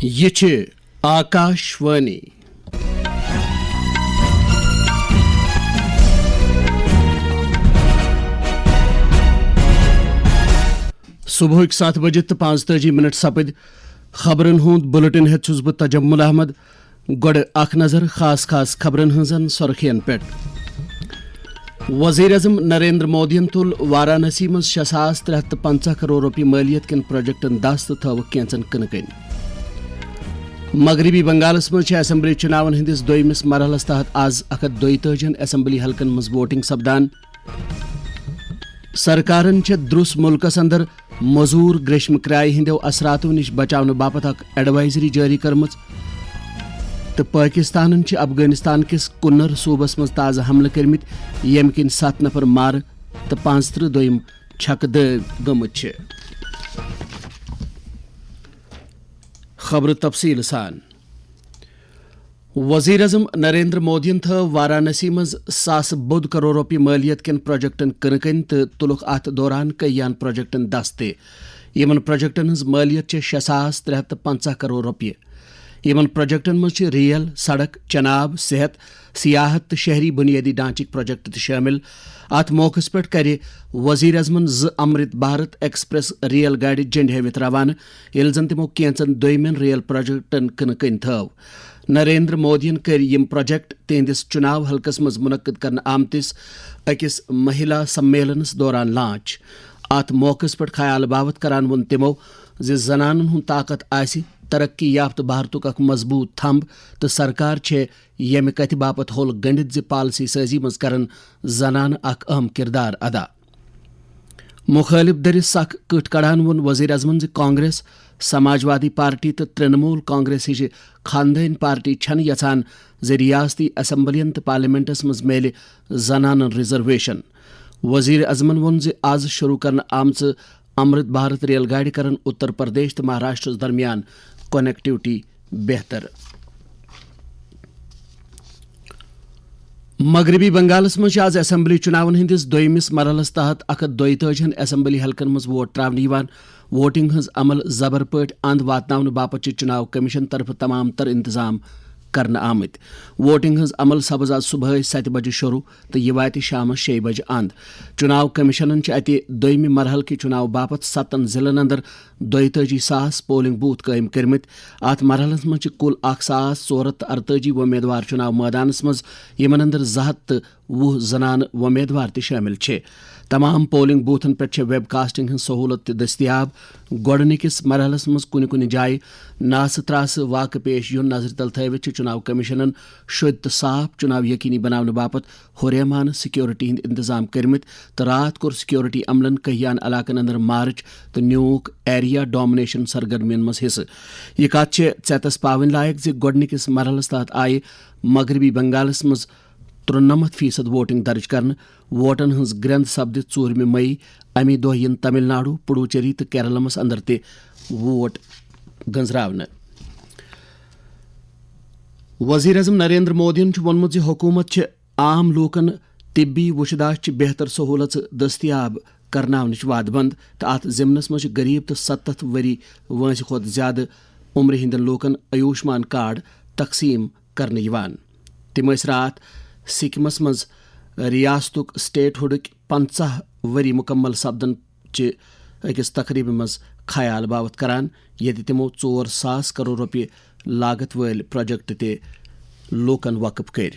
یہ چھ آکاشوانی صبح 7 بجے تو 45 سپد خبرن ہند بلٹن ہیت چھس بہ تجمل احمد گوڑ اخ نظر خاص خبرن ہنزن سرخین پہ وزیر اعظم نریندر مودین تل وارانسی مز 6,350 کروڑ روپیہ مالیت کن پروجیکٹن دست تھو کینچن کنکن مغربی بنگالس مز اسمبلی چناون ہندس دویمس مرحلس تحت آز 132 اسمبلی حلقن مز ووٹنگ سپدان سرکارن درس ملکس اندر مزور گریشم کرائے ہندو اثراتو نش بچاؤ باپت اخ ایڈوائزری جاری کرمز تو پاکستان افغانستان کس کنر صوبس مز تازہ حملہ کرمت یم کن 7 نفر مار تو 35 دویم چھک گمت خبر تفصیل سان وزیر اعظم نریندر مودین تھو وارانسی مز 1,000 کروڑ روپیہ مالیت کن پروجیکٹن کنکن تو تلک ات دوران کئیان پروجیکٹن دستے یمن پروجیکٹن ہز مالیت 6,350 کروڑ روپیہ یمن پروجیکٹن مز ریل سڑک چناب صحت سیاحت تو شہری بنیادی ڈھانچک پروجیکٹ شامل ات موقع پہ کر وزیر اعظمن امرت بھارت ایکسپریس ریل گاڑی جنڈ ہیوت روانہ یل زن تمو کینچن دویمین ریل پروجیکٹن کنکن تھو نریندر مودین کر یم پروجیکٹ تہندس چناو حلقس مز منعقد کرنے آمتس اکس مہیلا سمیلنس دوران لانچ ات موقع پہ خیال باوت کران ون تمو زنانن ہند طاقت آسی ترقی یافتہ بھارتک اخ مضبوط تھمب تو سرکار یمہ کتھ باپت ہول گنڈت پالسی سازی مز کرن زنان اخ اہم کردار ادا مخالف در سخ کٹ کڑان ون وزیر اعظمن کانگریس سماجوادی پارٹی تو ترنمول کانگریس ہش خاندان پارٹی چھن یژھان ریاستی اسمبلین تو پارلیمنٹس مز میلے زنانن ریزرویشن وزیر اعظمن ون آز شروع کرنے آمژ امرت بھارت ریل گاڑی کرن اتر پردیش تو مہاراشٹر درمیان کنیکٹیوٹی بہتر مغربی بنگالس مز آز اسمبلی چناون ہندس دویمس مرحلس تحت 132 اسمبلی حلقن مز ووٹ تراونہ ووٹنگ ہز عمل زبر پٹ اند واتناؤن باپت چناو کمیشن طرف تمام تر انتظام کرنا آمت ووٹنگ ہز عمل سپز آز صبح 7 بجے شروع تو یہ وات شام 6 بجے اند چناو کمیشنن اتہ دویمہ مرحل کہ چناو باپت 7 ضلعن اندر 42,000 پولنگ بوتھ قائم کرمت ات مرحلس مز کل 1,448 ومیدوار چناو میدانس مز یمن اندر 220 زنان ومیدوار تہ شامل تمام پولنگ بوتھن پہ ویب کاسٹنگ ہن سہولت تہ دستیاب گۄڈنِکِس مرحلس مز کُنہِ جایہِ ناسہٕ ترٛاسہٕ واقعہٕ پیش یُن نظر تل تھٲوِتھ چناو کمیشنن شد تو صاف چناو یقینی بناونہٕ باپت ہُریمانہٕ سکیورٹی ہند انتظام کرمت تو رات کور سکیورٹی عملن کہیان علاقن اندر مارچ تو نیوک ایریا ڈومنیشن سرگرمین مز حصہ یہ کت ژیتس پاون لائق گۄڈنِکِس مرحلس تحت آئے مغربی بنگالس مز 93% ووٹنگ درج کرنے ووٹن ہز گرند سپدت 4 مئی امی دہ ین تمل ناڈو پڈوچیری تو کیرلمس اندر تہ ووٹ گنزراونہ وزیر اعظم نریندر مودین وونمت حکومت عام لوکن طبی وشداش بہتر سہولت دستیاب کرناونچ وعدہ بند تو ات ضمنس مز غریب تو 70 وری وانسہ کھت زیادہ عمر ہندن لوکن آیوشمان کارڈ تقسیم کرنے یوان تم رات سکمس مز ریاستک سٹیٹ ہوڈک 50 وری مکمل سپدن اکس تقریب مز خیال باوت کران یت تمو 4,000 کروڑ روپیہ لاگت ول پروجیکٹ تہ لوکن وقف کر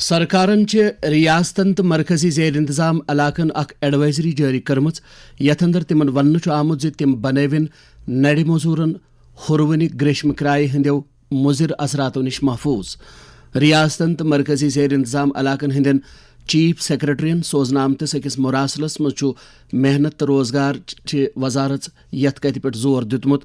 سرکارن ریاستن تو مرکزی زیر انتظام علاقن اخ ایڈوائزری جاری کرمز یتھ اندر تمن ون آمت تم بنوین نڑ مزورن ہرونی گریشم کرائے ہندو مضر اثراتو نش محفوظ ریاستن تو مرکزی زیر انتظام علاقن ہندین چیف سیکرٹرین سوزنہ آمتس اکس مراسلس مز محنت تو روزگار وزارت یت کت پہ زور دتمت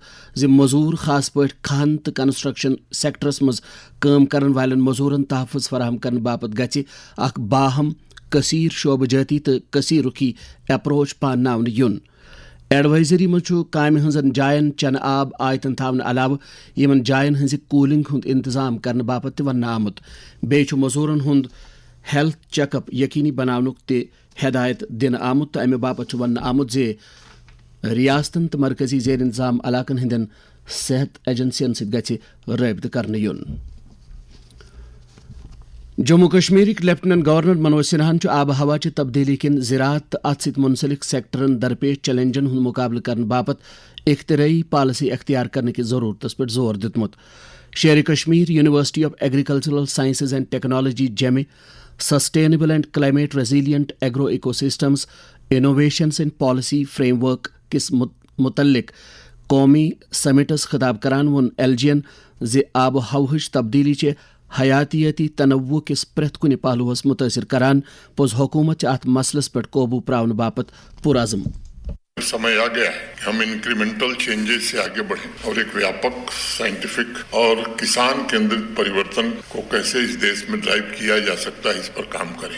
مزور خاص پہ کھان تو کنسٹرکشن سیکٹرس مز کام کرن والن مزورن تحفظ فراہم کرنے باپت گژھِ اخ باہم کثیر شعبہ جاتی تو کثیر رخی اپروچ پانناونہ یون ایڈوائزری مز کامہ ہنزن جائن چنہ آب آیتن تھاونہ علاوہ یمن جائن ہنزِ کولنگ ہند انتظام کرنے باپت تہ وننہ آمت بیٚیہِ چھُ مزورن ہند ہیلتھ چیک اپ یقینی بناونک تہ ہدایت دنہ آمت تو امہ باپت چھُ وننہ آمت زِ ریاستن تو مرکزی زیر انتظام علاقن ہندین صحت ایجنسین ست گژھِ رٲبطہٕ کرنہٕ یُن. جموں کشمیرک لیفٹننٹ گورنر منوج سنہاہن آب ہوا چہ تبدیلی کن زراعت تو ات ست منسلک سیکٹرن درپیش چیلنجن ہند مقابلہ کرنے باپت اختراعی پالسی اختیار کرنے کی ضرورت پہ زور دتمت. Sher Kashmir University of Agricultural Sciences and Technology جیمے sustainable and climate resilient agro ecosystems innovations and policy framework کس متعلق قومی سمٹس خطاب کران ون ایل جی ین زِ آب و ہوہٕچ تبدیلی چھ حیاتیاتی تنوع کس پریت کن پہلوس متاثر کران پوز حکومت ات مسلس پہ قوبو پراؤن باپت پرعزم. سمے آ گیا ہے کہ ہم انکریمنٹل چینجز سے آگے بڑھیں اور ایک ویاپک سائنٹیفک اور کسان کیندرت پریورتن کو کیسے اس دیش میں ڈرائیو کیا جا سکتا ہے اس پر کام کریں.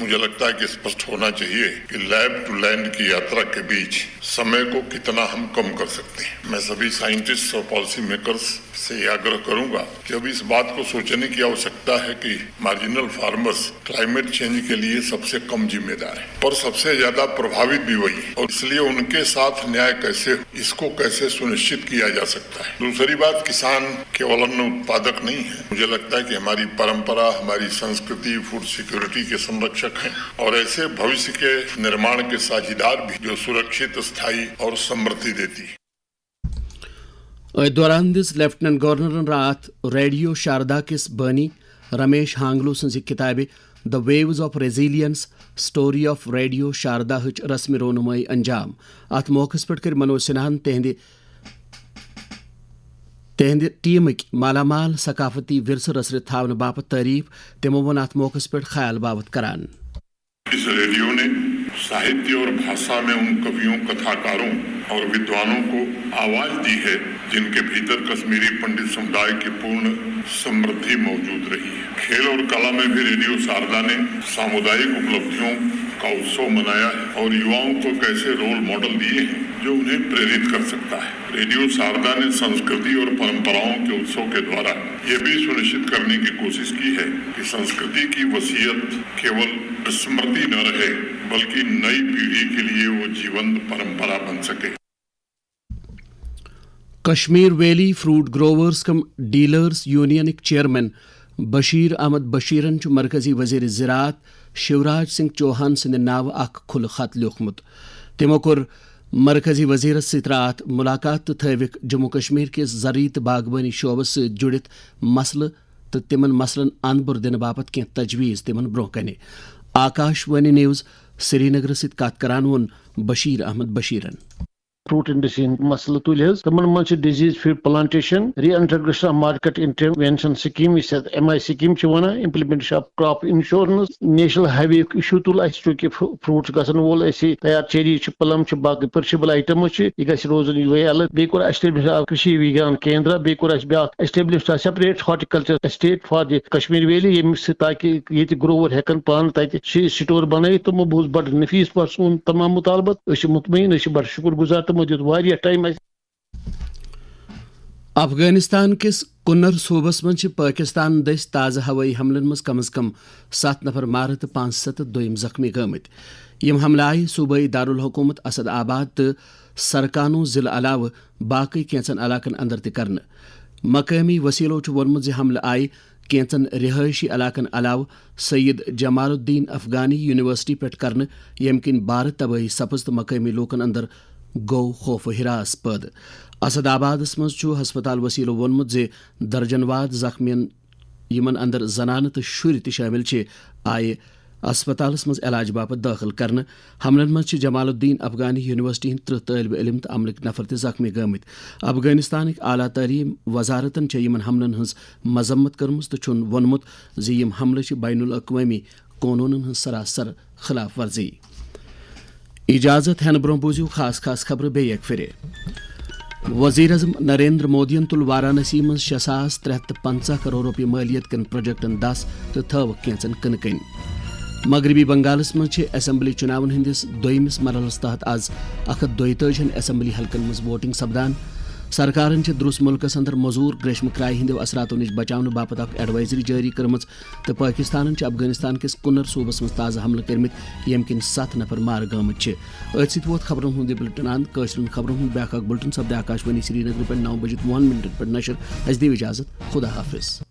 مجھے لگتا ہے کہ اسپشٹ ہونا چاہیے کہ لیب ٹو لینڈ کی یاترا کے بیچ سمے کو کتنا ہم کم کر سکتے ہیں. میں سبھی سائنٹسٹ اور پالیسی میکرز سے یہ آگرہ کروں گا کہ اب اس بات کو سوچنے کی آوشکتا ہے کہ مارجنل فارمرز کلائمیٹ چینج کے لیے سب سے کم ذمہ دار ہیں اور سب سے زیادہ پربھاوت بھی وہی ہیں اور اس لیے ان کے ساتھ نیائے کیسے اس کو کیسے سنشچت کیا جا سکتا ہے. دوسری بات کسان کیول ان اتپادک نہیں ہے. مجھے لگتا ہے کہ ہماری پرمپرا ہماری سنسکرتی فوڈ سیکورٹی کے سنرکشک ہیں اور ایسے بھوشیہ کے نرمان کے ساجھیدار بھی جو سرکشت استھائی اور سمردھی دیتی ہے. دوران دس لیفٹننٹ گورنرن رات ریڈیو شاردا کس بانی رمیش ہانگلو سن کتاب the waves of resilience story of Radio Sharda ہچ رسمی رونمائی انجام. ات موقع پہ کر منوج سنہاہن تہند ٹیمک مالا مال ثقافتی ورثہ رسرت تھاونہ باپت تعریف. تمو ون ات موقع پہ خیال باوت کران. اس ریڈیو نے ساہتیہ اور بھاشا میں ان کویوں کتھاکاروں اور ودوانوں کو آواز دی ہے جن کے بھیتر کشمیری پنڈت سمدائے کی پورن سمردھی موجود رہی ہے. کھیل اور کلا میں بھی ریڈیو شاردا نے سامودائک اپلبدھیوں کا اتسو منایا ہے اور یواؤں کو کیسے رول ماڈل دیے ہیں جو انہیں پریرت کر سکتا ہے. ریڈیو شاردا نے سنسکرتی اور پرمپراؤں کے اتسو کے دوارا یہ بھی سنشچت کرنے کی کوشش کی ہے کہ سنسکرتی کی وصیت کیول اسمرتی نہ رہے بلکہ نئی پیڑھی کے لیے وہ جیونت پرمپرا بن سکے. کشمیر ویلی فروٹ گروورز کم ڈیلرز یونینک چیئرمین بشیر احمد بشیرن مرکزی وزیر زراعت شیوراج سنگھ چوہان سند ناو اخ کھلہ خط لیوکھمت. تمو کور مرکزی وزیرس ست رات ملاقات تو تھوک جموں کشمیر کس زرعی تو باغبانی شعبس ست جڑت مسلہ تو تمن مسلن اندبر دن باپت کی تجویز تمن برو کنے. آکاش وانی نیوز سری نگر ست کت کران ون بشیر احمد بشیرن. فروٹ انڈسٹری مسئلہ تل تمن من disease fed plantation reintegration of market intervention scheme S M I scheme ونان implementation of crop insurance national highway issue ایشو تل چونکہ فروٹ گھن وول تیار چیری پلم باقی پرشبل آئٹمز یہ گھس روزن یہ الگ بیٚیہِ کوٚر ایسٹیبلش آف کشی وگان کیندرا بیٚیہِ کوٚر اس بیاکھ establish separate horticulture state for the Kashmir valley M تاکہ یہ گروور ہیکن پان تتہ سٹور بنائت. تمو بوز بڑ نفیس پہ سون تمام مطالبت مطمئن بڑ شکر گزار تمو دیت واریاہ ٹائم. افغانستان کس کنر صوبس من پاکستان دس تازہ ہوئی حملن مز کم از کم 7 نفر مارہ تو 5 زخمی گمت. یم حملہ آئی صوبائی دارالحکومت اسد آباد تو سرکانو ضلع علاوہ باقی کینچن علاقن اندر تہ کرنے. مقامی وسیلو وونمت زِ حملہ آئی کینچن رہائشی علاقن علاوہ سید جمال الدین افغانی یونیورسٹی پہ کرنے یم کن بار تباہی سپز تو مقامی لوکن اندر گو خوف و ہراس پید. اسد آبادس مز ہسپتال وسیلو وونمت زِ درجن واد زخمین یمن اندر زنانہ تو شر تہ شامل آئے ہسپتالس مز علاج باپت داخل کرنے. حملن مز جمال الدین افغانی یونیورسٹی ہند 3 طالب علم تو عملک نفر تہ زخمی گمت. افغانستانک اعلیٰ تعلیم وزارتن یمن حملن ہز مذمت کرمز تو وونمت زِ یم حملہ بین الاقوامی قونونن ہز سراسر خلاف ورزی. اجازت ہین برو بوزیو خاص خبر بے ایک پھر. وزیر اعظم نریندر مودین تل وارانسی من 6,350 کروڑ روپیہ مالیت کن پروجیکٹن 10 تو تھوک کینچن کنکن. مغربی بنگالس مز اسمبلی چناون ہندس دویمس مرحلس تحت آز 142 اسمبلی حلقن مز ووٹنگ سپدان. سرکارن درس ملکس اندر موزور گریشمہ کرائے ہندو اثراتو نش بچاؤ باپت اخ ایڈوائزری جاری کرمز تو پاکستان افغانستان کس کنر صوبس مز تازہ حملہ کرمت یم کن 7 نفر مار گمت. ات ست ووت خبرن ہند بلٹن اند قشر خبرن ہند بیاکھ بلٹن سپدِ آکاشوانی سری نگر پہ 9:09 پہ نشر. اس دیو اجازت. خدا حافظ.